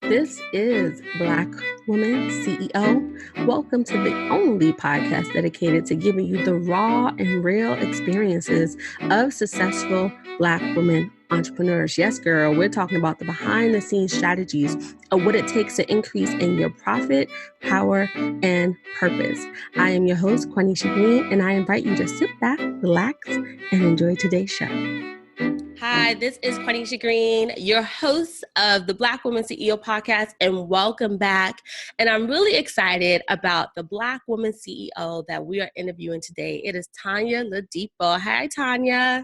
This is Black Woman CEO. Welcome to the only podcast dedicated to giving you the raw and real experiences of successful Black women entrepreneurs. Yes, girl, we're talking about the behind the scenes strategies of what it takes to increase in your profit, power, and purpose. I am your host, Quanisha Green, and I invite you to sit back, relax, and enjoy today's show. Hi, this is Quanisha Green, your host of the Black Woman CEO podcast, and welcome back. And I'm really excited about the Black Woman CEO that we are interviewing today. It is Tonya Ladipo. Hi, Tonya.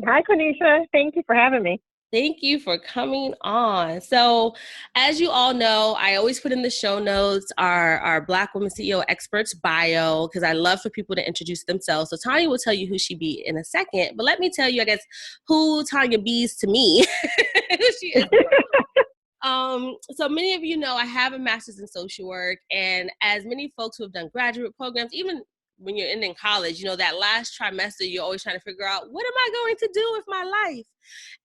Hi, Quanisha. Thank you for having me. Thank you for coming on. So as you all know, I always put in the show notes our Black Woman CEO expert's bio, because I love for people to introduce themselves. So Tonya will tell you who she be in a second, but let me tell you, I guess, who Tonya bees to me. Who she is. So many of you know I have a master's in social work, and as many folks who have done graduate programs, even when you're in college, you know, that last trimester, you're always trying to figure out, what am I going to do with my life?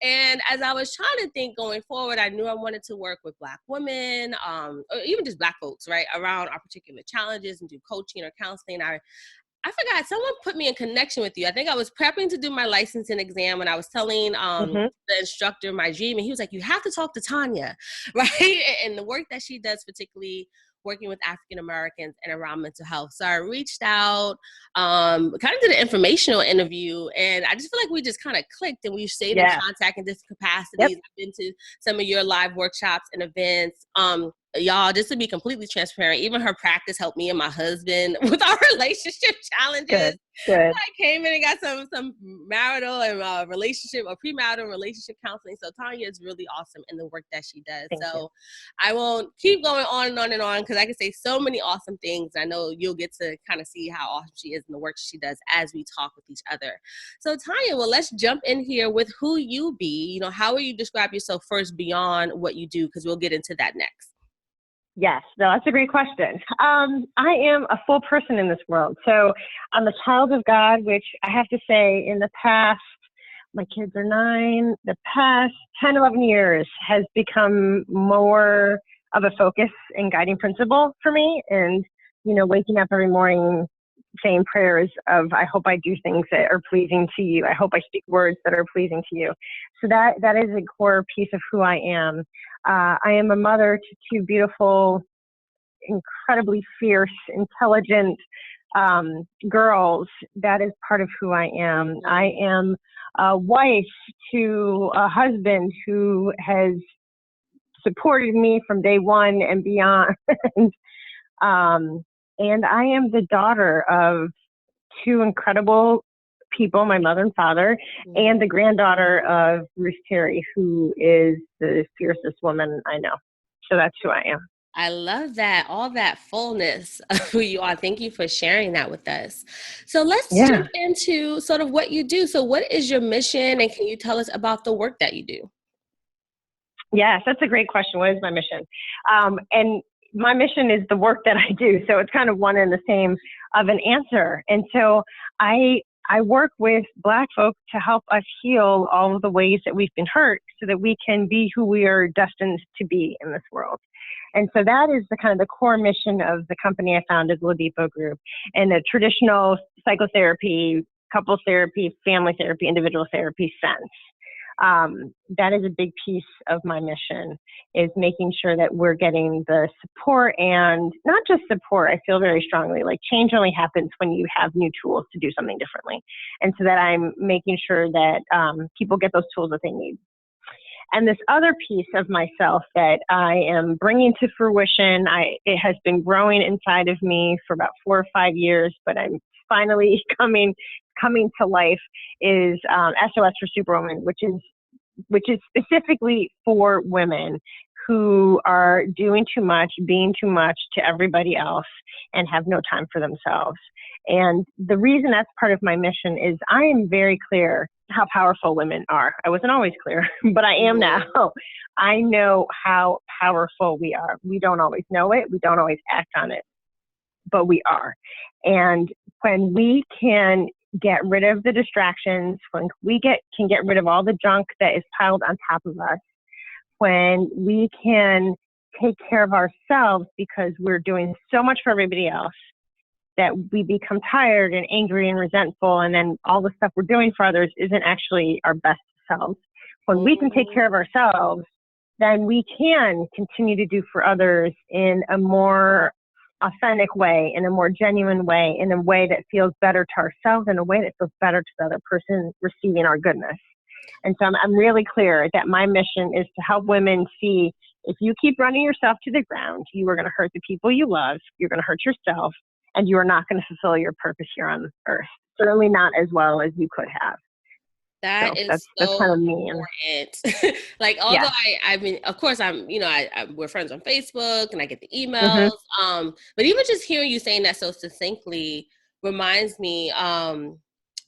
And as I was trying to think going forward, I knew I wanted to work with Black women, or even just Black folks, right, around our particular challenges and do coaching or counseling. I forgot, someone put me in connection with you. I think I was prepping to do my licensing exam when I was telling the instructor my dream, and he was like, you have to talk to Tonya, right? And the work that she does, particularly working with African Americans and around mental health. So I reached out, kind of did an informational interview, and I just feel like we just kind of clicked, and we've stayed in contact in different capacities. Yep. I've been to some of your live workshops and events. Y'all, just to be completely transparent, even her practice helped me and my husband with our relationship challenges. Good. I came in and got some marital and relationship or premarital relationship counseling. So Tonya is really awesome in the work that she does. Thank you. I won't keep going on and on and on, because I can say so many awesome things. I know you'll get to kind of see how awesome she is in the work she does as we talk with each other. So Tonya, well, let's jump in here with who you be. You know, how will you describe yourself first beyond what you do? Because we'll get into that next. Yes, no, that's a great question. I am a full person in this world. So I'm a child of God, which I have to say in the past, my kids are 9, the past 10, 11 years has become more of a focus and guiding principle for me. And, you know, waking up every morning saying prayers of, I hope I do things that are pleasing to you. I hope I speak words that are pleasing to you. So that is a core piece of who I am. I am a mother to 2 beautiful, incredibly fierce, intelligent girls. That is part of who I am. I am a wife to a husband who has supported me from day one and beyond. And I am the daughter of 2 incredible people, my mother and father, and the granddaughter of Ruth Terry, who is the fiercest woman I know. So that's who I am. I love that, all that fullness of who you are. Thank you for sharing that with us. So let's jump into sort of what you do. So what is your mission, and can you tell us about the work that you do? Yes, that's a great question. What is my mission? And my mission is the work that I do. So it's kind of one and the same of an answer. And so I work with Black folk to help us heal all of the ways that we've been hurt so that we can be who we are destined to be in this world. And so that is the kind of the core mission of the company I founded, Ladipo Group, and the traditional psychotherapy, couples therapy, family therapy, individual therapy sense. That is a big piece of my mission, is making sure that we're getting the support, and not just support. I feel very strongly like change only happens when you have new tools to do something differently. And so that I'm making sure that people get those tools that they need. And this other piece of myself that I am bringing to fruition, it has been growing inside of me for about 4 or 5 years, but I'm finally coming to life, is S.O.S for Superwomen, which is specifically for women who are doing too much, being too much to everybody else, and have no time for themselves. And the reason that's part of my mission is I am very clear how powerful women are. I wasn't always clear, but I am now. I know how powerful we are. We don't always know it. We don't always act on it, but we are. And when we can get rid of the distractions, when we can get rid of all the junk that is piled on top of us, when we can take care of ourselves because we're doing so much for everybody else that we become tired and angry and resentful, and then all the stuff we're doing for others isn't actually our best selves. When we can take care of ourselves, then we can continue to do for others in a more authentic way, in a more genuine way, in a way that feels better to ourselves, in a way that feels better to the other person receiving our goodness. And so I'm really clear that my mission is to help women see, if you keep running yourself to the ground, you are going to hurt the people you love, you're going to hurt yourself, and you are not going to fulfill your purpose here on earth. Certainly not as well as you could have. That is that's kind of me. important. Like, although I mean, of course, we're friends on Facebook and I get the emails. But even just hearing you saying that so succinctly reminds me,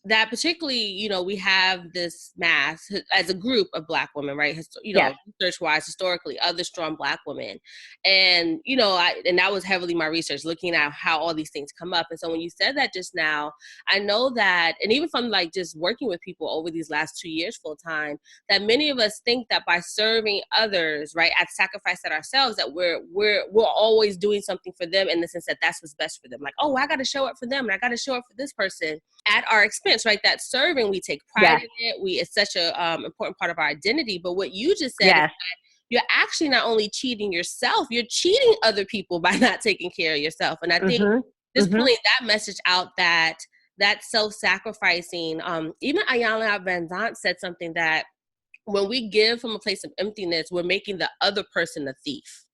that particularly, we have this mass as a group of Black women, right? Research-wise, historically, other strong Black women. And, and that was heavily my research, looking at how all these things come up. And so when you said that just now, I know that, and even from like just working with people over these last 2 years full time, that many of us think that by serving others, right, at sacrifice at ourselves, that we're always doing something for them, in the sense that that's what's best for them. Like, oh, I got to show up for them and I got to show up for this person at our expense, right? That serving, we take pride in it. It's such a important part of our identity. But what you just said is that you're actually not only cheating yourself, you're cheating other people by not taking care of yourself. And I think just pulling that message out, that self-sacrificing, even Ayanna Van Zant said something, that when we give from a place of emptiness, we're making the other person a thief.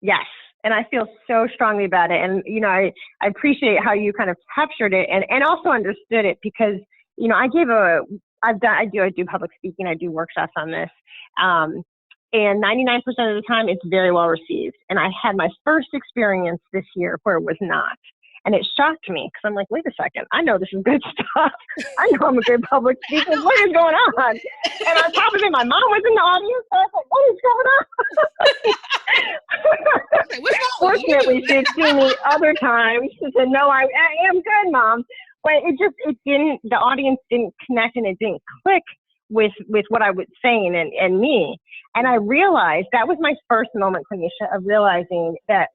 Yes. And I feel so strongly about it. And, I appreciate how you kind of captured it and also understood it, because, I do public speaking. I do workshops on this. And 99% of the time it's very well received. And I had my first experience this year where it was not. And it shocked me, because I'm like, wait a second, I know this is good stuff. I know I'm a good public speaker. What is going on? And on top of it, my mom was in the audience. So I was like, what is going on? Fortunately, she had seen me other times. She said, no, I am good, Mom. But the audience didn't connect, and it didn't click with what I was saying and me. And I realized, that was my first moment, Tanisha, of realizing that,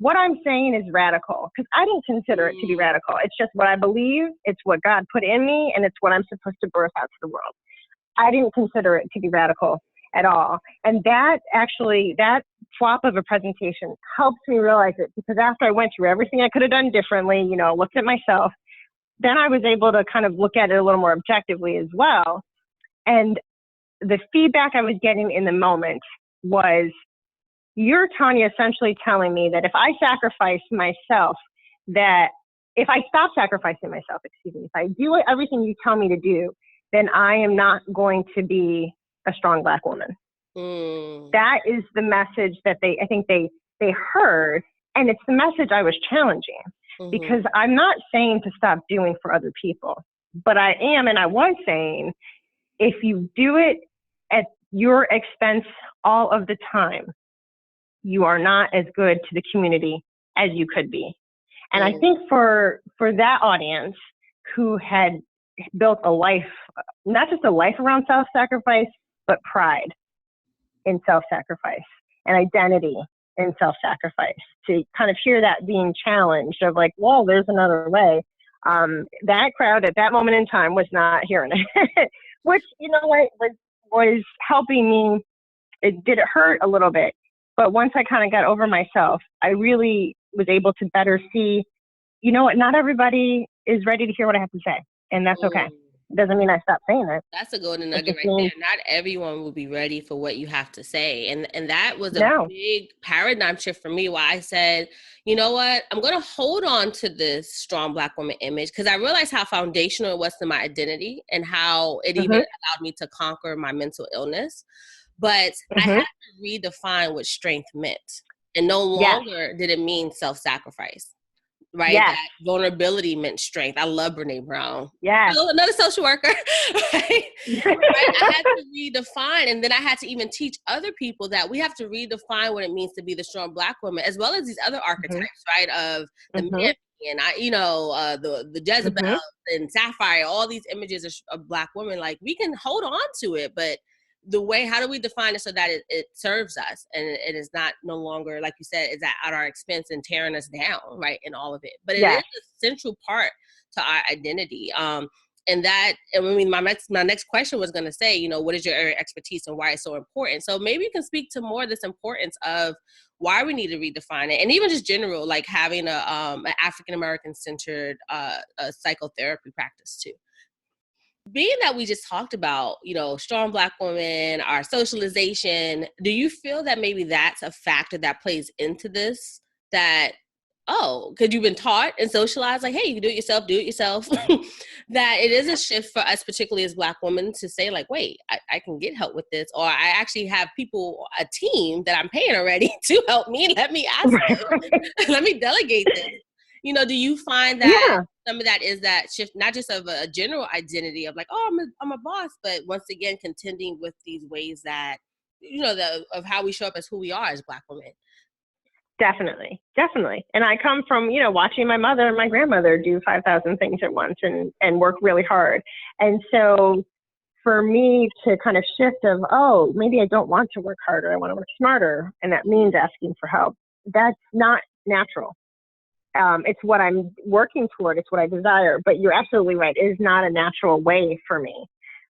what I'm saying is radical, because I didn't consider it to be radical. It's just what I believe. It's what God put in me, and it's what I'm supposed to birth out to the world. I didn't consider it to be radical at all. And that swap of a presentation helped me realize it, because after I went through everything I could have done differently, looked at myself, then I was able to kind of look at it a little more objectively as well. And the feedback I was getting in the moment was, you're, Tonya, essentially telling me that if I sacrifice myself, that if I stop sacrificing myself, if I do everything you tell me to do, then I am not going to be a strong Black woman. That is the message that I think they heard. And it's the message I was challenging, because I'm not saying to stop doing for other people, but I am, and I was saying, if you do it at your expense all of the time, you are not as good to the community as you could be. And I think for that audience who had built a life, not just a life around self-sacrifice, but pride in self-sacrifice and identity in self-sacrifice, to kind of hear that being challenged of like, whoa, there's another way. That crowd at that moment in time was not hearing it, which, was helping me. It did hurt a little bit. But once I kind of got over myself, I really was able to better see, not everybody is ready to hear what I have to say. And that's okay. It doesn't mean I stop saying it. That's a golden nugget right there. Not everyone will be ready for what you have to say. And that was a big paradigm shift for me, why I said, you know what, I'm going to hold on to this strong Black woman image, because I realized how foundational it was to my identity and how it even allowed me to conquer my mental illness. But I had to redefine what strength meant. And no longer did it mean self-sacrifice, right? That vulnerability meant strength. I love Brene Brown. Yeah. Another social worker, right? I had to redefine, and then I had to even teach other people that we have to redefine what it means to be the strong Black woman, as well as these other archetypes, right? Of the man, and the Jezebel and Sapphire, all these images of Black women. Like, we can hold on to it, but the way, how do we define it so that it serves us and it is not no longer, like you said, is at our expense and tearing us down, right, in all of it. But it is a central part to our identity. And that, I mean, my next question was going to say, you know, what is your area of expertise and why it's so important? So maybe you can speak to more of this importance of why we need to redefine it, and even just general, like having an African-American centered psychotherapy practice too. Being that we just talked about, you know, strong Black women, our socialization, do you feel that maybe that's a factor that plays into this? That, oh, because you've been taught and socialized, like, hey, you can do it yourself, that it is a shift for us, particularly as Black women, to say like, wait, I can get help with this, or I actually have people, a team that I'm paying already to help me. Let me ask them. Let me delegate this. You know, do you find that some of that is that shift, not just of a general identity of like, oh, I'm a boss, but once again, contending with these ways that, you know, of how we show up as who we are as Black women? Definitely. And I come from, you know, watching my mother and my grandmother do 5,000 things at once and work really hard. And so for me to kind of shift of, oh, maybe I don't want to work harder, I want to work smarter, and that means asking for help, that's not natural. It's what I'm working toward. It's what I desire. But you're absolutely right. It is not a natural way for me.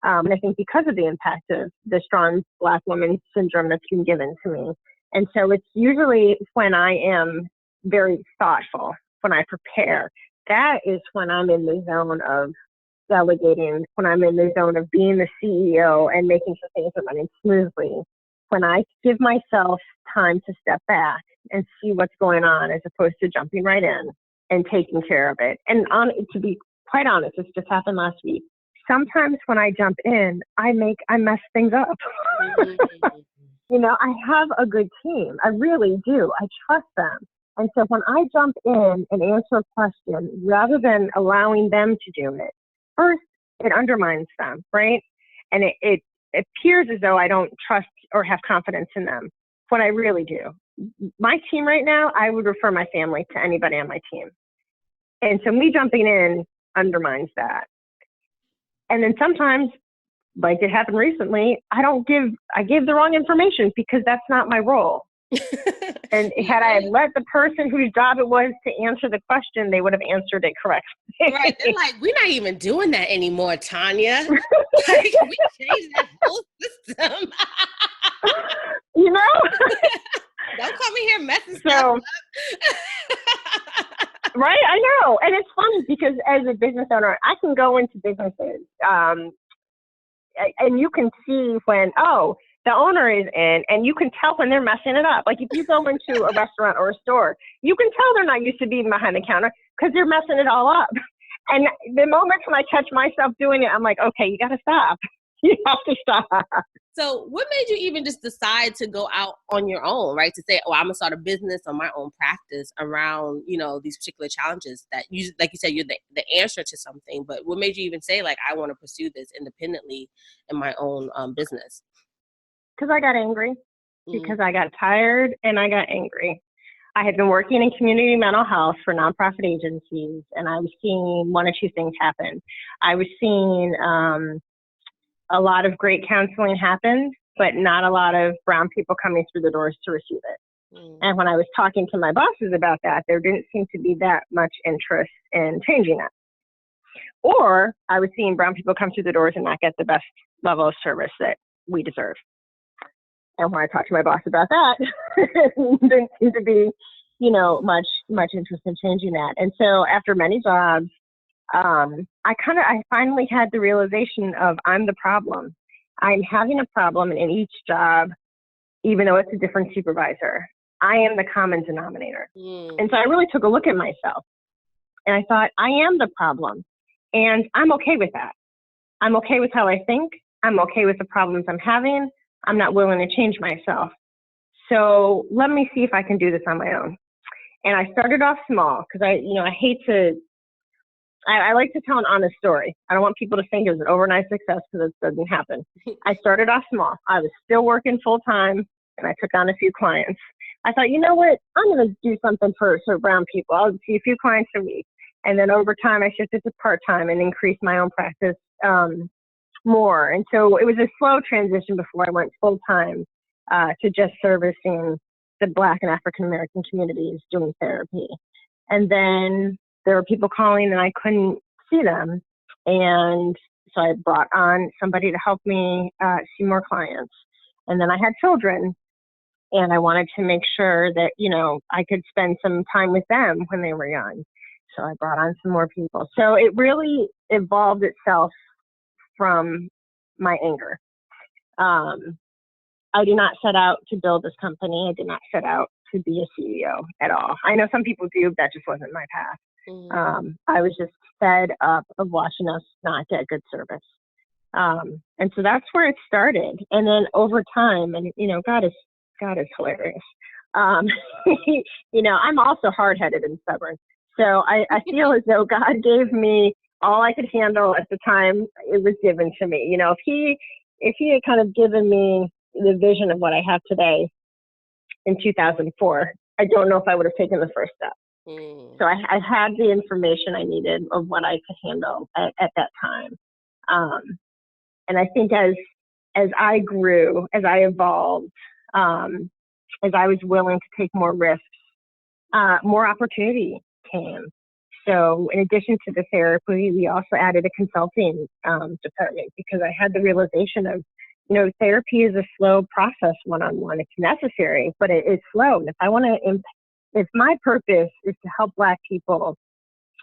And I think because of the impact of the strong Black woman syndrome that's been given to me. And so it's usually when I am very thoughtful, when I prepare, that is when I'm in the zone of delegating, when I'm in the zone of being the CEO and making sure things are running smoothly, when I give myself time to step back and see what's going on as opposed to jumping right in and taking care of it. And to be quite honest, this just happened last week. Sometimes when I jump in, I mess things up. You know, I have a good team. I really do. I trust them. And so when I jump in and answer a question, rather than allowing them to do it, first, it undermines them, right? And it appears as though I don't trust or have confidence in them, when I really do. My team right now, I would refer my family to anybody on my team. And so me jumping in undermines that. And then sometimes, like it happened recently, I give the wrong information because that's not my role. And had I let the person whose job it was to answer the question, they would have answered it correctly. Right. They're like, we're not even doing that anymore, Tonya. Like, we changed that whole system. You know? Don't come in here messing stuff up. Right? I know. And it's funny because as a business owner, I can go into businesses and you can see when, the owner is in, and you can tell when they're messing it up. Like if you go into a restaurant or a store, you can tell they're not used to being behind the counter because they're messing it all up. And the moments when I catch myself doing it, I'm like, okay, you got to stop. You have to stop. So what made you even just decide to go out on your own, right? To say, oh, I'm going to start a business or my own practice around, you know, these particular challenges that you, like you said, you're the answer to something. But what made you even say, like, I want to pursue this independently in my own business? Because I got angry, because I got tired and I got angry. I had been working in community mental health for nonprofit agencies, and I was seeing one or two things happen. I was seeing a lot of great counseling happen, but not a lot of brown people coming through the doors to receive it. And when I was talking to my bosses about that, there didn't seem to be that much interest in changing it. Or I was seeing brown people come through the doors and not get the best level of service that we deserve. And when I talked to my boss about that, didn't seem to be, you know, much interest in changing that. And so after many jobs, I finally had the realization of I'm the problem. I'm having a problem in each job, even though it's a different supervisor. I am the common denominator. And so I really took a look at myself and I thought, I am the problem. And I'm okay with that. I'm okay with how I think. I'm okay with the problems I'm having. I'm not willing to change myself. So let me see if I can do this on my own. And I started off small because I like to tell an honest story. I don't want people to think it was an overnight success because it doesn't happen. I started off small. I was still working full time and I took on a few clients. I thought, you know what? I'm going to do something for brown people. I'll see a few clients a week. And then over time, I shifted to part-time and increased my own practice more. And so it was a slow transition before I went full time to just servicing the Black and African American communities doing therapy. And then there were people calling and I couldn't see them. And so I brought on somebody to help me see more clients. And then I had children and I wanted to make sure that, you know, I could spend some time with them when they were young. So I brought on some more people. So it really evolved itself from my anger. I did not set out to build this company. I did not set out to be a CEO at all. I know some people do, that just wasn't my path. I was just fed up of watching us not get good service. And so that's where it started. And then over time, and you know, God is hilarious. You know, I'm also hard-headed and stubborn. So I feel as though God gave me all I could handle at the time it was given to me. You know, if he had kind of given me the vision of what I have today in 2004, I don't know if I would have taken the first step. So I had the information I needed of what I could handle at that time. And I think as I grew, as I evolved, as I was willing to take more risks, more opportunity came. So in addition to the therapy, we also added a consulting department because I had the realization of, you know, therapy is a slow process one-on-one. It's necessary, but it's slow. And if my purpose is to help Black people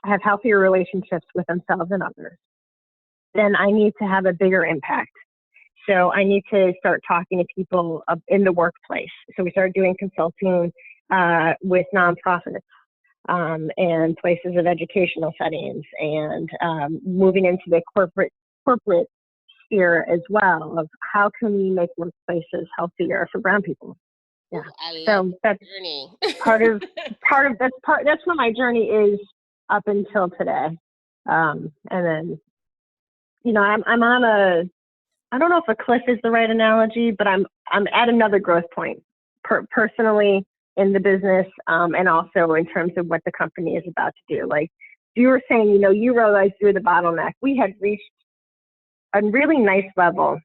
have healthier relationships with themselves and others, then I need to have a bigger impact. So I need to start talking to people in the workplace. So we started doing consulting with nonprofits and places of educational settings, and moving into the corporate sphere as well of how can we make workplaces healthier for Brown people. Yeah. So that's journey. That's where my journey is up until today. And then, you know, I'm on I don't know if a cliff is the right analogy, but I'm at another growth point personally in the business, and also in terms of what the company is about to do. Like you were saying, you know, you realized through the bottleneck, we had reached a really nice level,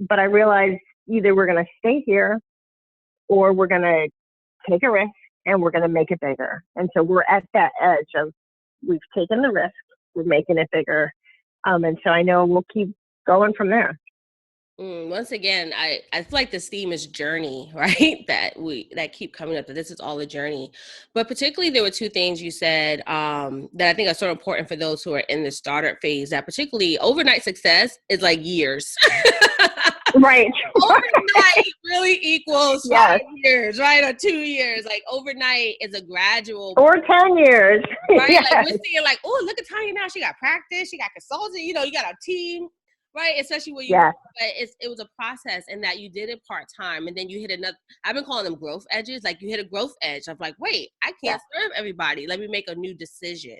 but I realized either we're going to stay here or we're going to take a risk and we're going to make it bigger. And so we're at that edge of we've taken the risk, we're making it bigger. And so I know we'll keep going from there. Once again, I feel like this theme is journey, right? that keep coming up, that this is all a journey. But particularly there were two things you said that I think are so important for those who are in the startup phase, that particularly overnight success is like years. Right. Overnight really equals 5 years, right? Or 2 years. Like overnight is a gradual. Or 10 years. Right? Yes. Like we're seeing like, oh, look at Tonya now. She got practice. She got consulting. You know, you got a team. Right, especially when but it was a process, and that you did it part-time, and then you hit another, I've been calling them growth edges, like you hit a growth edge of like, wait, I can't serve everybody, let me make a new decision,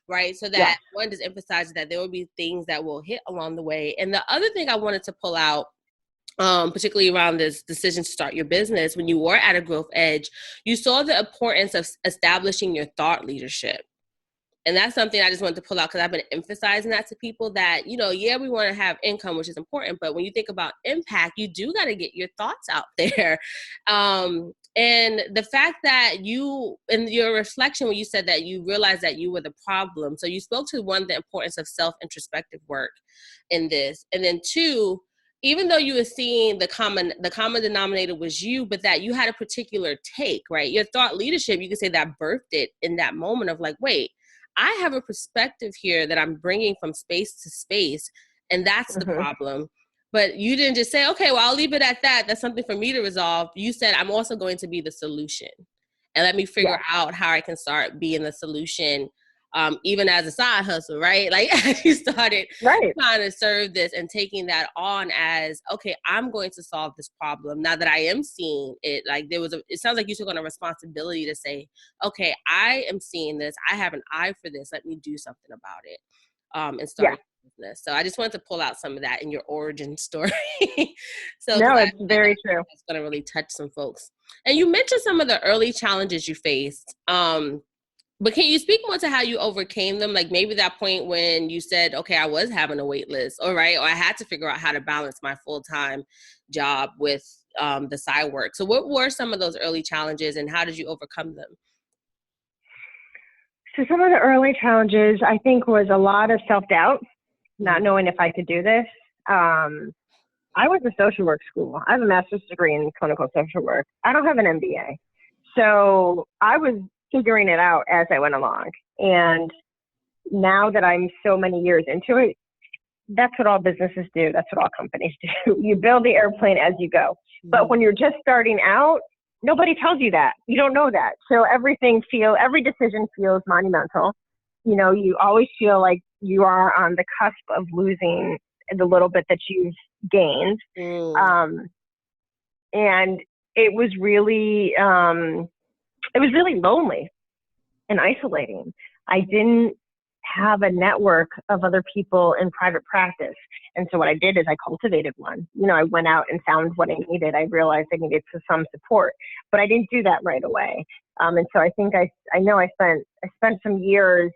right? So that one just emphasizes that there will be things that will hit along the way. And the other thing I wanted to pull out, particularly around this decision to start your business, when you were at a growth edge, you saw the importance of establishing your thought leadership. And that's something I just wanted to pull out because I've been emphasizing that to people that, you know, we want to have income, which is important. But when you think about impact, you do got to get your thoughts out there. And the fact that you, in your reflection, when you said that you realized that you were the problem. So you spoke to one, the importance of self-introspective work in this. And then two, even though you were seeing the common denominator was you, but that you had a particular take, right? Your thought leadership, you could say that birthed it in that moment of like, wait, I have a perspective here that I'm bringing from space to space, and that's the problem. But you didn't just say, okay, well, I'll leave it at that. That's something for me to resolve. You said, I'm also going to be the solution, and let me figure out how I can start being the solution, even as a side hustle, right? Like as you started trying to serve this and taking that on as, okay, I'm going to solve this problem. Now that I am seeing it, like it sounds like you took on a responsibility to say, okay, I am seeing this. I have an eye for this. Let me do something about it, and start a business. So I just wanted to pull out some of that in your origin story. So no, it's very true. It's going to really touch some folks. And you mentioned some of the early challenges you faced. But can you speak more to how you overcame them? Like maybe that point when you said, okay, I was having a wait list, or right, or I had to figure out how to balance my full-time job with the side work. So what were some of those early challenges and how did you overcome them? So some of the early challenges, I think, was a lot of self-doubt, not Mm-hmm. knowing if I could do this. I went to social work school. I have a master's degree in clinical social work. I don't have an MBA. So I was figuring it out as I went along. And now that I'm so many years into it, that's what all businesses do. That's what all companies do. You build the airplane as you go. But when you're just starting out, nobody tells you that. You don't know that. So every decision feels monumental. You know, you always feel like you are on the cusp of losing the little bit that you've gained. And it was really lonely and isolating. I didn't have a network of other people in private practice. And so what I did is I cultivated one. You know, I went out and found what I needed. I realized I needed some support, but I didn't do that right away. And so I think I spent some years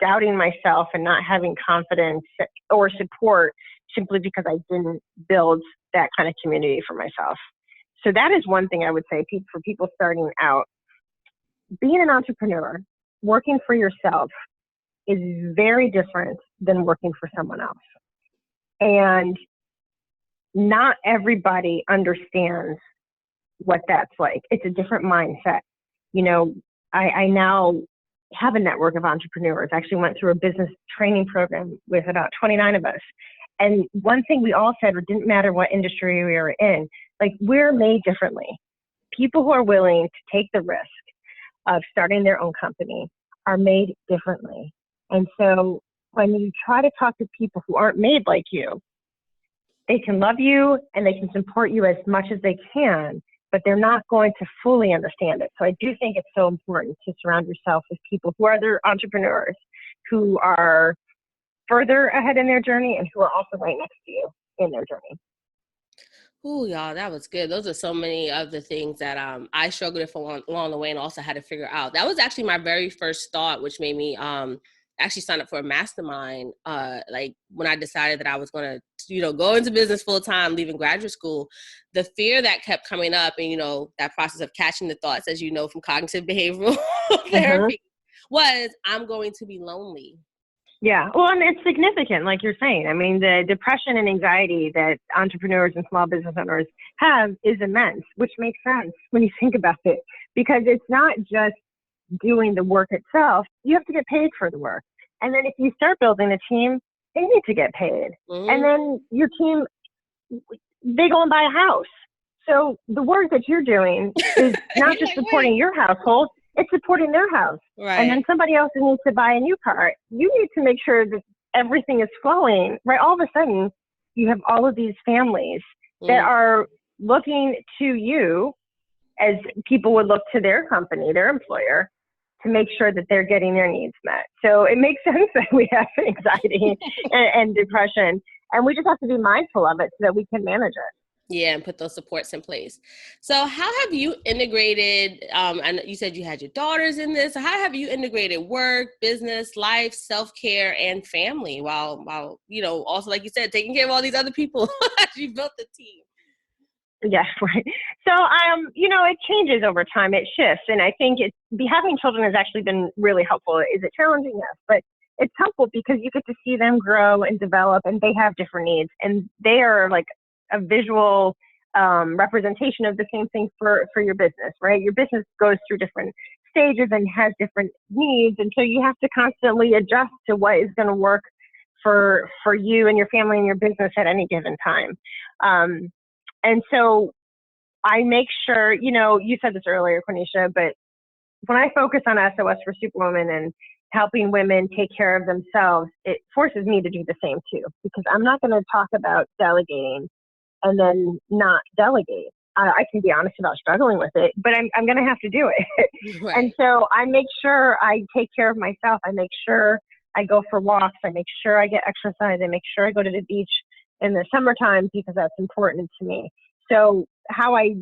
doubting myself and not having confidence or support simply because I didn't build that kind of community for myself. So that is one thing I would say for people starting out. Being an entrepreneur, working for yourself is very different than working for someone else. And not everybody understands what that's like. It's a different mindset. You know, I now have a network of entrepreneurs. I actually went through a business training program with about 29 of us. And one thing we all said, it didn't matter what industry we were in, like we're made differently. People who are willing to take the risk of starting their own company are made differently. And so when you try to talk to people who aren't made like you, they can love you and they can support you as much as they can, but they're not going to fully understand it. So I do think it's so important to surround yourself with people who are other entrepreneurs, who are further ahead in their journey and who are also right next to you in their journey. Oh, y'all, that was good. Those are so many of the things that I struggled with along the way and also had to figure out. That was actually my very first thought, which made me actually sign up for a mastermind. Like when I decided that I was going to, go into business full time, leaving graduate school, the fear that kept coming up and, that process of catching the thoughts, as you know, from cognitive behavioral therapy, was I'm going to be lonely. Yeah, well, and it's significant, like you're saying. I mean, the depression and anxiety that entrepreneurs and small business owners have is immense, which makes sense when you think about it, because it's not just doing the work itself. You have to get paid for the work. And then if you start building a team, they need to get paid. Mm-hmm. And then your team, they go and buy a house. So the work that you're doing is not just supporting your household, it's supporting their house. Right. And then somebody else needs to buy a new car. You need to make sure that everything is flowing, right? All of a sudden, you have all of these families that are looking to you as people would look to their company, their employer, to make sure that they're getting their needs met. So it makes sense that we have anxiety and depression, and we just have to be mindful of it so that we can manage it. Yeah, and put those supports in place. So how have you integrated, and you said you had your daughters in this, so how have you integrated work, business, life, self-care, and family while also, like you said, taking care of all these other people as you built the team? Yeah, right. So, it changes over time. It shifts. And I think having children has actually been really helpful. Is it challenging? Yes. But it's helpful because you get to see them grow and develop, and they have different needs. And they are like a visual representation of the same thing for your business, right? Your business goes through different stages and has different needs. And so you have to constantly adjust to what is going to work for you and your family and your business at any given time. And so I make sure, you said this earlier, Quenisha, but when I focus on S.O.S for Superwomen and helping women take care of themselves, it forces me to do the same too, because I'm not going to talk about delegating and then not delegate. I can be honest about struggling with it, but I'm going to have to do it. Right. And so I make sure I take care of myself. I make sure I go for walks. I make sure I get exercise. I make sure I go to the beach in the summertime because that's important to me. So how I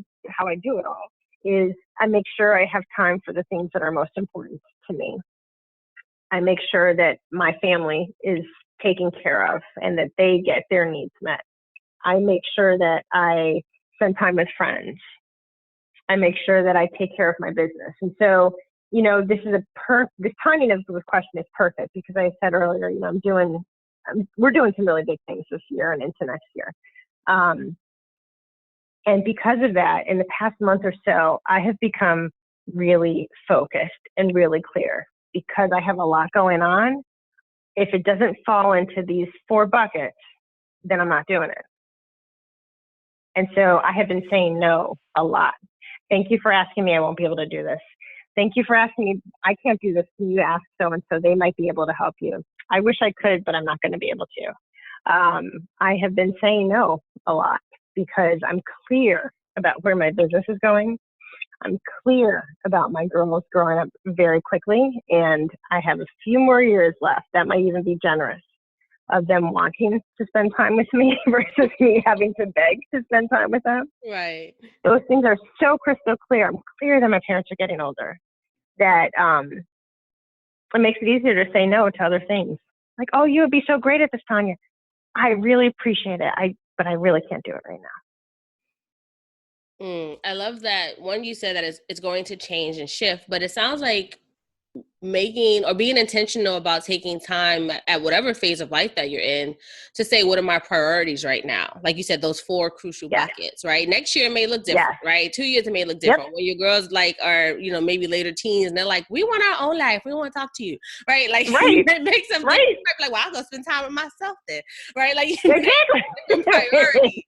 do it all is I make sure I have time for the things that are most important to me. I make sure that my family is taken care of and that they get their needs met. I make sure that I spend time with friends. I make sure that I take care of my business. And so, this is this timing of this question is perfect because I said earlier, we're doing some really big things this year and into next year. And because of that, in the past month or so, I have become really focused and really clear because I have a lot going on. If it doesn't fall into these 4 buckets, then I'm not doing it. And so I have been saying no a lot. Thank you for asking me. I won't be able to do this. Thank you for asking me. I can't do this. Can you ask so-and-so? They might be able to help you. I wish I could, but I'm not going to be able to. I have been saying no a lot because I'm clear about where my business is going. I'm clear about my girls growing up very quickly, and I have a few more years left. That might even be generous of them wanting to spend time with me versus me having to beg to spend time with them. Right. Those things are so crystal clear. I'm clear that my parents are getting older, that it makes it easier to say no to other things. Like, oh, you would be so great at this, Tonya. I really appreciate it. But I really can't do it right now. I love that. One, you said that it's going to change and shift, but it sounds like making or being intentional about taking time at whatever phase of life that you're in to say, what are my priorities right now? Like you said, those 4 crucial buckets, right? Next year it may look different, right? 2 years it may look different. When your girls are, maybe later teens and they're like, we want our own life. We want to talk to you, right? Like it makes them like, well, I'll go spend time with myself then, right? Like different priorities.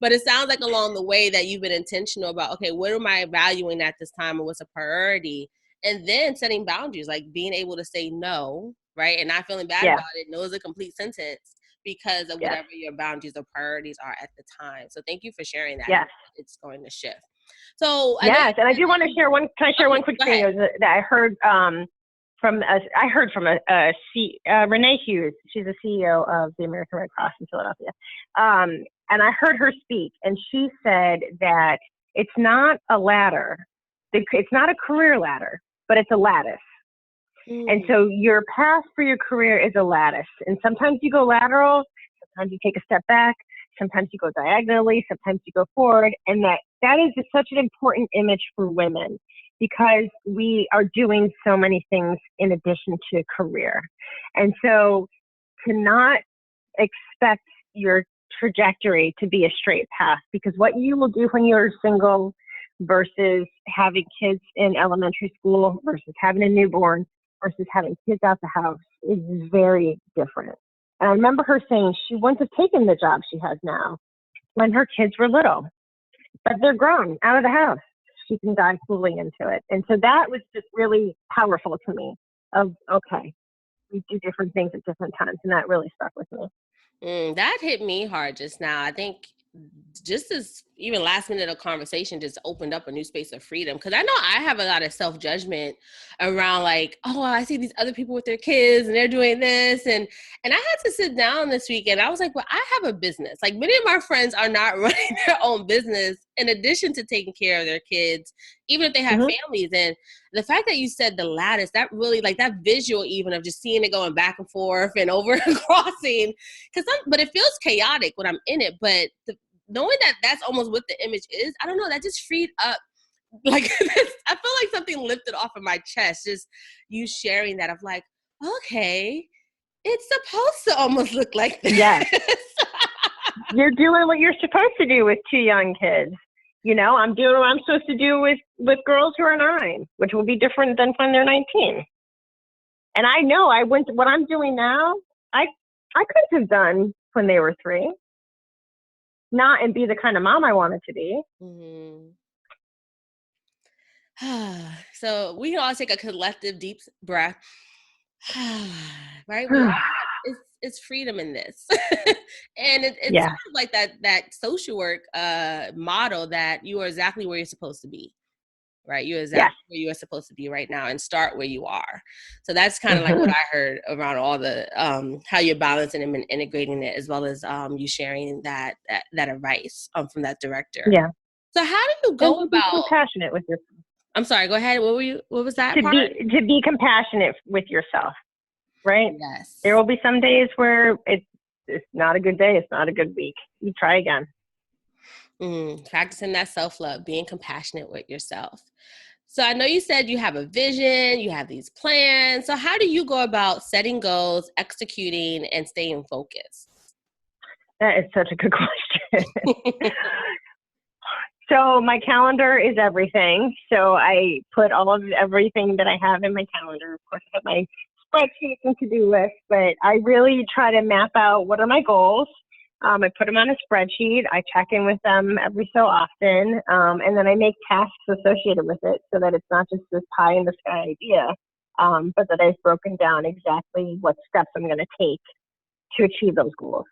But it sounds like along the way that you've been intentional about, okay, what am I valuing at this time and what's a priority? And then setting boundaries, like being able to say no, right? And not feeling bad about it. No is a complete sentence because of whatever your boundaries or priorities are at the time. So thank you for sharing that. Yes. It's going to shift. So and I do want to share one. Can I share one quick thing that I heard from Renee Hughes. She's the CEO of the American Red Cross in Philadelphia. And I heard her speak, and she said that it's not a ladder. It's not a career ladder, but it's a lattice. And so your path for your career is a lattice. And sometimes you go lateral, sometimes you take a step back, sometimes you go diagonally, sometimes you go forward. And that is such an important image for women because we are doing so many things in addition to career. And so to not expect your trajectory to be a straight path, because what you will do when you're single versus having kids in elementary school versus having a newborn versus having kids out the house is very different. And I remember her saying she wouldn't have taken the job she has now when her kids were little, but they're grown out of the house. She can dive fully into it. And so that was just really powerful to me of, okay, we do different things at different times. And that really stuck with me. That hit me hard just now. I think just as even last minute of conversation just opened up a new space of freedom. Cause I know I have a lot of self-judgment around like, oh, I see these other people with their kids and they're doing this. And I had to sit down this weekend. I was like, well, I have a business. Like many of my friends are not running their own business in addition to taking care of their kids, even if they have families. And the fact that you said the lattice, that really like that visual even of just seeing it going back and forth and over and crossing, but it feels chaotic when I'm in it. But knowing that that's almost what the image is, I don't know, that just freed up. Like I feel like something lifted off of my chest, just you sharing that of like, okay, it's supposed to almost look like this. Yes. You're doing what you're supposed to do with 2 young kids. I'm doing what I'm supposed to do with girls who are 9, which will be different than when they're 19. And I know what I'm doing now, I couldn't have done when they were 3. Not and be the kind of mom I wanted to be. So we can all take a collective deep breath. Right? It's freedom in this. And it's sort of like that social work model that you are exactly where you're supposed to be. Right? You're exactly where you are supposed to be right now and start where you are. So that's kind of like what I heard around all the how you're balancing and integrating it, as well as you sharing that advice from that director. Yeah. So how do you And go to be about, compassionate with yourself. I'm sorry, go ahead. What was that part? To be compassionate with yourself, right? There Yes. will be some days where it's not a good day. It's not a good week. You try again. Practicing that self-love, being compassionate with yourself. So I know you said you have a vision, you have these plans. So how do you go about setting goals, executing, and staying focused? That is such a good question. So my calendar is everything. So I put all of everything that I have in my calendar. Of course, I have my spreadsheets and to-do list, but I really try to map out what are my goals. I put them on a spreadsheet. I check in with them every so often, and then I make tasks associated with it so that it's not just this pie in the sky idea, but that I've broken down exactly what steps I'm going to take to achieve those goals.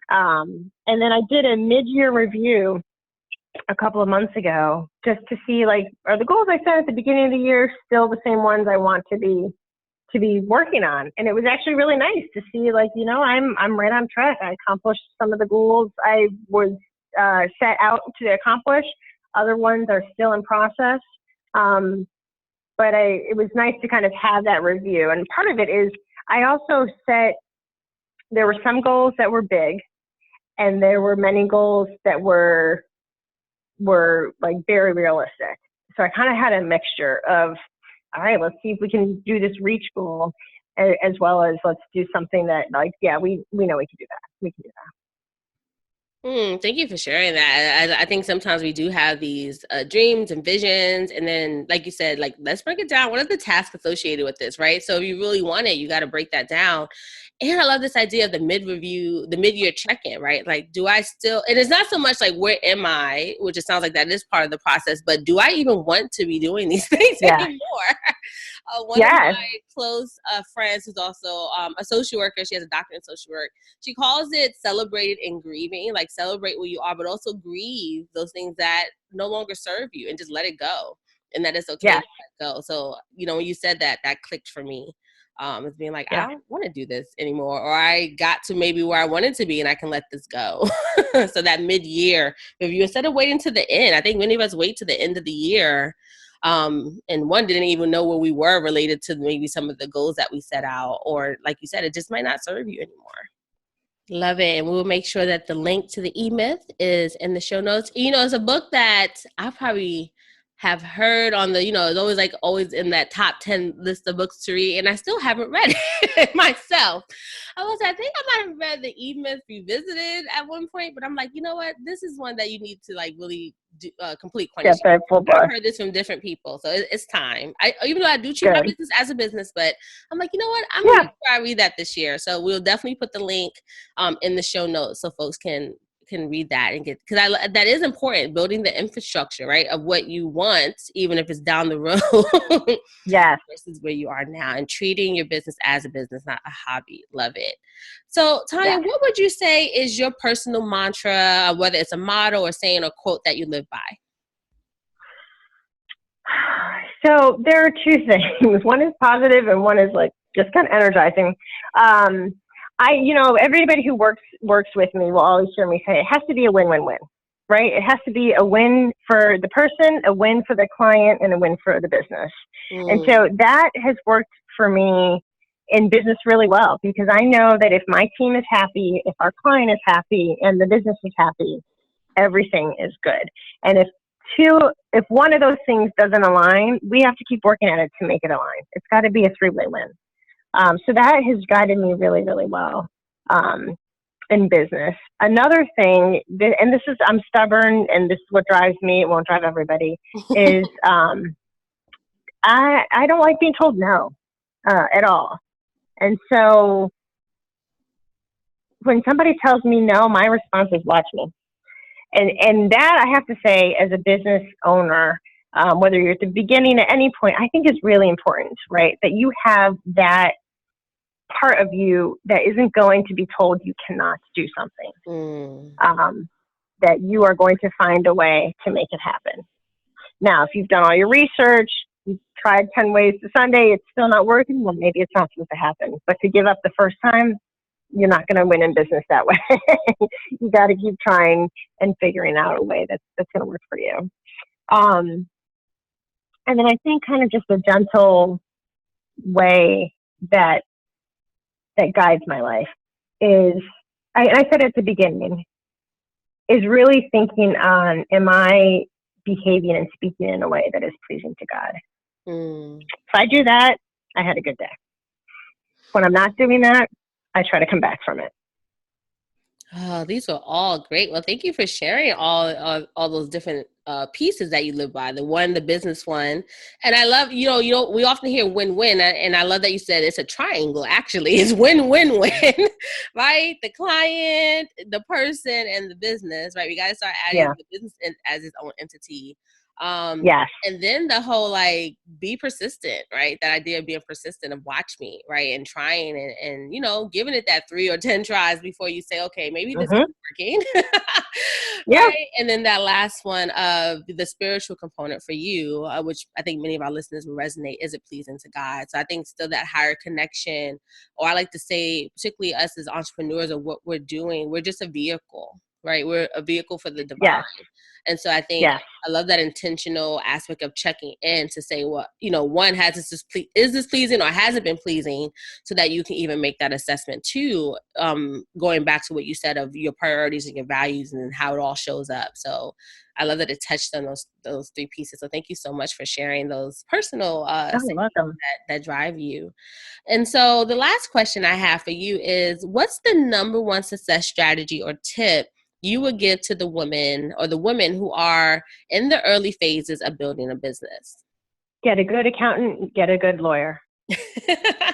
And then I did a mid-year review a couple of months ago just to see, like, are the goals I set at the beginning of the year still the same ones I want to be working on? And it was actually really nice to see, like, I'm right on track. I accomplished some of the goals I was set out to accomplish. Other ones are still in process. But it was nice to kind of have that review. And part of it is I also there were some goals that were big, and there were many goals that were like very realistic. So I kind of had a mixture of, all right, let's see if we can do this reach goal, as well as let's do something that, like, yeah, we know we can do that. We can do that. Thank you for sharing that. I think sometimes we do have these dreams and visions, and then, like you said, like, let's break it down. What are the tasks associated with this, right? So if you really want it, you got to break that down. And I love this idea of the mid-year check-in, right? Like, do I still, and it's not so much like, where am I, which it sounds like that is part of the process, but do I even want to be doing these things anymore? One of my close friends, who's also a social worker, she has a doctorate in social work, she calls it celebrated and grieving, like celebrate where you are, but also grieve those things that no longer serve you and just let it go. And that it's okay to let go. So, when you said that, that clicked for me. It's being like, I don't want to do this anymore, or I got to maybe where I wanted to be and I can let this go. So that mid-year review, instead of waiting to the end, I think many of us wait to the end of the year. And one didn't even know where we were related to maybe some of the goals that we set out, or like you said, it just might not serve you anymore. Love it. And we'll make sure that the link to the E-Myth is in the show notes. It's a book that I probably have heard on the, it's always in that top 10 list of books to read. And I still haven't read it myself. I think I might have read the E-Myth Revisited at one point, but I'm like, you know what? This is one that you need to, like, really do, complete. I've heard this from different people. So it's time. Even though I do treat my business as a business, but I'm like, you know what? I'm going to make sure I read that this year. So we'll definitely put the link in the show notes so folks can read that and get, because that is important, building the infrastructure, right, of what you want, even if it's down the road. Versus where you are now, and treating your business as a business, not a hobby. Love it. So Tonya, what would you say is your personal mantra, whether it's a motto or saying or quote that you live by? So there are two things. One is positive and one is, like, just kind of energizing. Everybody who works with me will always hear me say it has to be a win-win-win, right? It has to be a win for the person, a win for the client, and a win for the business. And so that has worked for me in business really well, because I know that if my team is happy, if our client is happy, and the business is happy, everything is good. And if one of those things doesn't align, we have to keep working at it to make it align. It's got to be a three-way win. So that has guided me really, really well in business. Another thing, and this is, I'm stubborn, and this is what drives me, it won't drive everybody, is I don't like being told no at all. And so when somebody tells me no, my response is, watch me. And that, I have to say, as a business owner, whether you're at the beginning, at any point, I think is really important, right? That you have that part of you that isn't going to be told you cannot do something, that you are going to find a way to make it happen. Now, if you've done all your research, you've tried 10 ways to Sunday, it's still not working, well, maybe it's not supposed to happen. But to give up the first time, you're not going to win in business that way. You got to keep trying and figuring out a way that's going to work for you. And then I think kind of just a gentle way that guides my life is, I said at the beginning, is really thinking on, am I behaving and speaking in a way that is pleasing to God? If I do that, I had a good day. When I'm not doing that, I try to come back from it. Oh, these were all great. Well, thank you for sharing all those different pieces that you live by. The business one, and I love we often hear win-win, and I love that you said it's a triangle. Actually, it's win-win-win, right? The client, the person, and the business, right? We got to start adding the business as its own entity. Yes. And then the whole be persistent, right? That idea of being persistent, of watch me, right? And trying and giving it that 3 or 10 tries before you say, okay, maybe this is working. Right? And then that last one of the spiritual component for you, which I think many of our listeners will resonate, is it pleasing to God? So I think still that higher connection, or I like to say, particularly us as entrepreneurs of what we're doing, we're just a vehicle, right? We're a vehicle for the divine. Yes. And so I think I love that intentional aspect of checking in to say, well, one, is this pleasing or has it been pleasing, so that you can even make that assessment too, going back to what you said of your priorities and your values and how it all shows up. So I love that it touched on those 3 pieces. So thank you so much for sharing those personal that drive you. And so the last question I have for you is, what's the number one success strategy or tip you would give to the women who are in the early phases of building a business? Get a good accountant, get a good lawyer.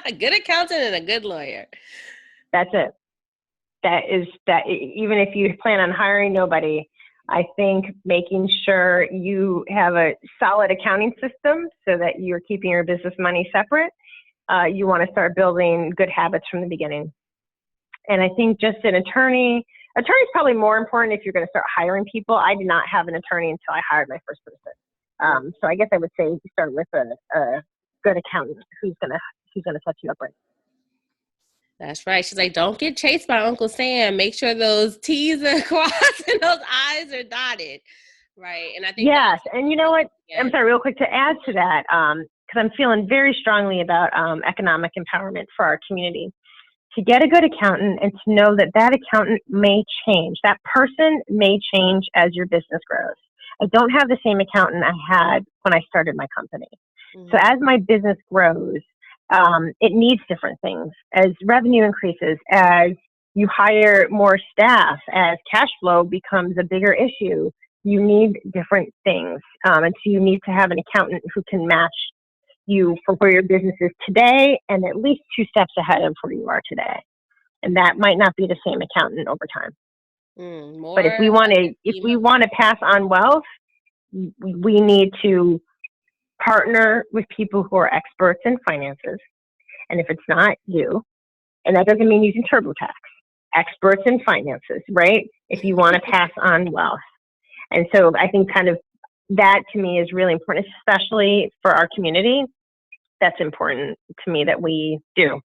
A good accountant and a good lawyer. That's it. Even if you plan on hiring nobody, I think making sure you have a solid accounting system so that you're keeping your business money separate. You want to start building good habits from the beginning. And I think just an attorney's probably more important if you're going to start hiring people. I did not have an attorney until I hired my first person. So I guess I would say start with a good accountant who's going to set you up right. That's right. She's like, don't get chased by Uncle Sam. Make sure those T's are crossed and those I's are dotted. Right. And I think and you know what? I'm sorry, real quick to add to that, because I'm feeling very strongly about economic empowerment for our community. To get a good accountant and to know that accountant may change. That person may change as your business grows. I don't have the same accountant I had when I started my company. So as my business grows, it needs different things. As revenue increases, as you hire more staff, as cash flow becomes a bigger issue, you need different things. And so you need to have an accountant who can match you for where your business is today and at least 2 steps ahead of where you are today. And that might not be the same accountant over time. But if we want to pass on wealth, we need to partner with people who are experts in finances. And if it's not you, and that doesn't mean using TurboTax, experts in finances, right? If you want to pass on wealth. And so I think kind of that to me is really important, especially for our community. That's important to me that we do.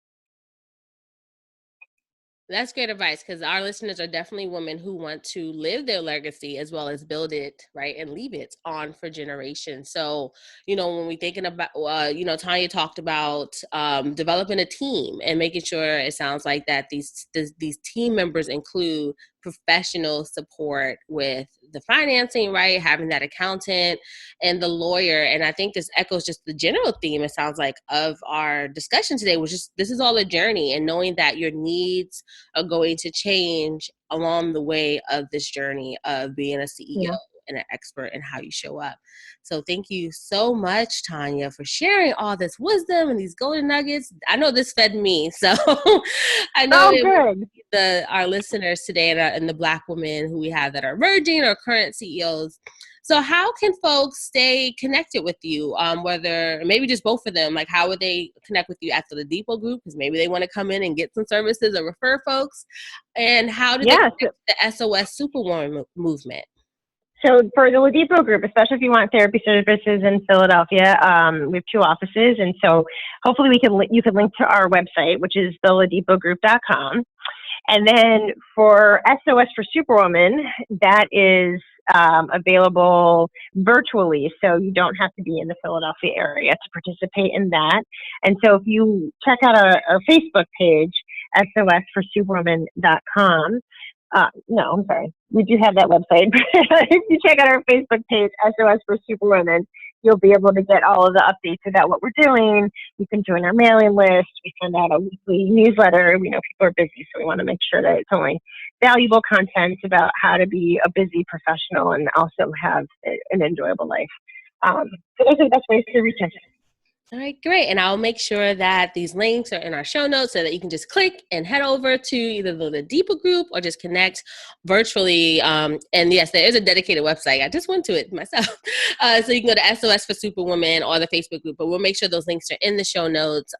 That's great advice, because our listeners are definitely women who want to live their legacy as well as build it, right, and leave it on for generations. So, when we're thinking about, Tonya talked about developing a team and making sure it sounds like that these team members include professional support with the financing, right? Having that accountant and the lawyer. And I think this echoes just the general theme, it sounds like, of our discussion today, which is this is all a journey, and knowing that your needs are going to change along the way of this journey of being a CEO and an expert in how you show up. So thank you so much, Tonya, for sharing all this wisdom and these golden nuggets. I know this fed me, so I know our listeners today and the Black women who we have that are emerging or current CEOs. So how can folks stay connected with you? Whether maybe just both of them, like how would they connect with you at the Ladipo Group? Because maybe they want to come in and get some services or refer folks. And how do they connect to the S.O.S. Superwoman movement? So for the Ladipo Group, especially if you want therapy services in Philadelphia, we have 2 offices. And so hopefully you can link to our website, which is theladipogroup.com. And then for S.O.S for Superwoman, that is available virtually, so you don't have to be in the Philadelphia area to participate in that. And so if you check out our Facebook page, sosforsuperwomen.com, no, I'm sorry, we do have that website. If you check out our Facebook page, S.O.S for Superwomen, you'll be able to get all of the updates about what we're doing. You can join our mailing list. We send out a weekly newsletter. We know people are busy, so we want to make sure that it's only valuable content about how to be a busy professional and also have an enjoyable life. So those are the best ways to reach us. All right, great. And I'll make sure that these links are in our show notes so that you can just click and head over to either the Ladipo Group or just connect virtually. And yes, there is a dedicated website. I just went to it myself. So you can go to S.O.S for Superwomen or the Facebook group, but we'll make sure those links are in the show notes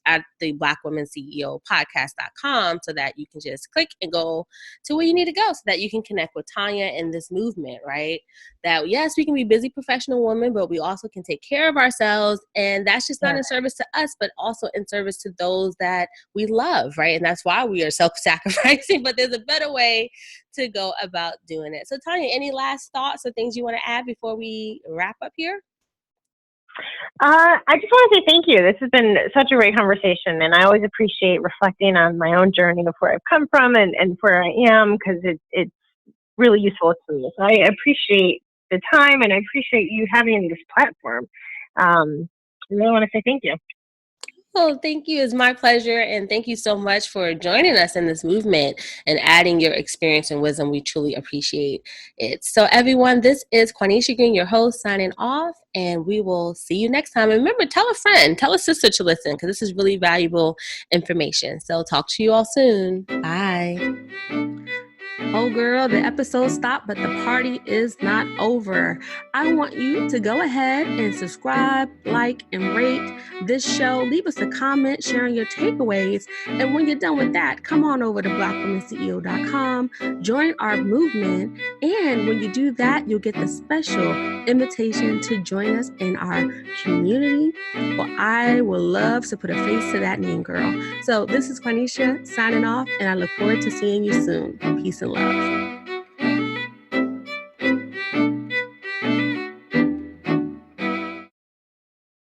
at the Black Women CEO podcast.com so that you can just click and go to where you need to go so that you can connect with Tonya in this movement, right? That yes, we can be busy professional women, but we also can take care of ourselves. And that's just not in service to us, but also in service to those that we love, right? And that's why we are self-sacrificing, but there's a better way to go about doing it. So Tonya, any last thoughts or things you want to add before we wrap up here? I just want to say thank you. This has been such a great conversation, and I always appreciate reflecting on my own journey of where I've come from and where I am, because it's really useful to me. So I appreciate the time, and I appreciate you having this platform. I really want to say thank you. Oh, thank you. It's my pleasure. And thank you so much for joining us in this movement and adding your experience and wisdom. We truly appreciate it. So everyone, this is Quanisha Green, your host, signing off, and we will see you next time. And remember, tell a friend, tell a sister to listen, because this is really valuable information. So talk to you all soon. Bye. Oh girl, the episode stopped, but the party is not over. I want you to go ahead and subscribe, like, and rate this show. Leave us a comment sharing your takeaways. And when you're done with that, come on over to blackwomanceo.com, join our movement. And when you do that, you'll get the special invitation to join us in our community. Well, I would love to put a face to that name, girl. So this is Quanisha signing off, and I look forward to seeing you soon. Peace and love.